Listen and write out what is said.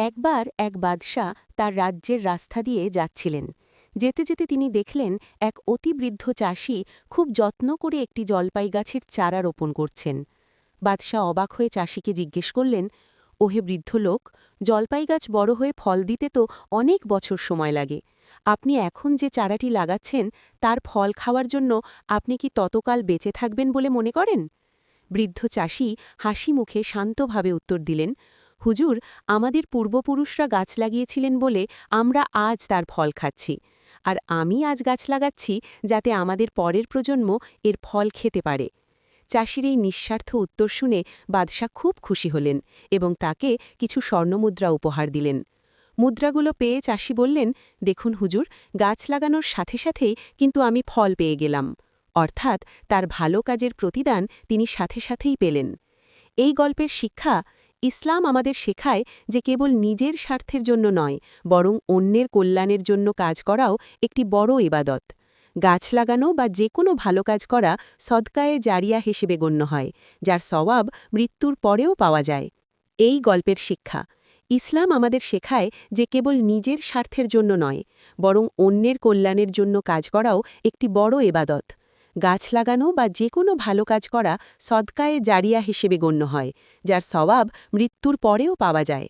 একবার এক বাদশা তার রাজ্যের রাস্তা দিয়ে যাচ্ছিলেন। যেতে যেতে তিনি দেখলেন এক অতি বৃদ্ধ চাষি খুব যত্ন করে একটি জলপাই গাছের চারা রোপণ করছেন। বাদশা অবাক হয়ে চাষিকে জিজ্ঞেস করলেন, ওহে বৃদ্ধ লোক, জলপাই গাছ বড় হয়ে ফল দিতে তো অনেক বছর সময় লাগে। আপনি এখন যে চারাটি লাগাচ্ছেন তার ফল খাওয়ার জন্য আপনি কি ততকাল বেঁচে থাকবেন বলে মনে করেন? বৃদ্ধ চাষি হাসি মুখে শান্তভাবে উত্তর দিলেন, হুজুর, আমাদের পূর্বপুরুষরা গাছ লাগিয়েছিলেন বলে আমরা আজ তার ফল খাচ্ছি। আর আমি আজ গাছ লাগাচ্ছি যাতে আমাদের পরের প্রজন্ম এর ফল খেতে পারে। চাষির এই নিঃস্বার্থ উত্তর শুনে বাদশাহ খুব খুশি হলেন এবং তাকে কিছু স্বর্ণমুদ্রা উপহার দিলেন। মুদ্রাগুলো পেয়ে চাষি বললেন, দেখুন হুজুর, গাছ লাগানোর সাথে সাথেই কিন্তু আমি ফল পেয়ে গেলাম। অর্থাৎ তার ভালো কাজের প্রতিদান তিনি সাথে সাথেই পেলেন। এই গল্পের শিক্ষা, ইসলাম আমাদের শেখায় যে কেবল নিজের স্বার্থের জন্য নয়, বরং অন্যের কল্যাণের জন্য কাজ করাও একটি বড় ইবাদত। গাছ লাগানো বা যে কোনো ভালো কাজ করা সদকায়ে জারিয়া হিসেবে গণ্য হয়, যার সওয়াব মৃত্যুর পরেও পাওয়া যায়। এই গল্পের শিক্ষা, ইসলাম আমাদের শেখায় যে কেবল নিজের স্বার্থের জন্য নয়, বরং অন্যের কল্যাণের জন্য কাজ করাও একটি বড় ইবাদত। গাছ লাগানো বা যে কোনো ভালো কাজ করা সদকায়ে জারিয়া হিসেবে গণ্য হয়, যার সওয়াব মৃত্যুর পরেও পাওয়া যায়।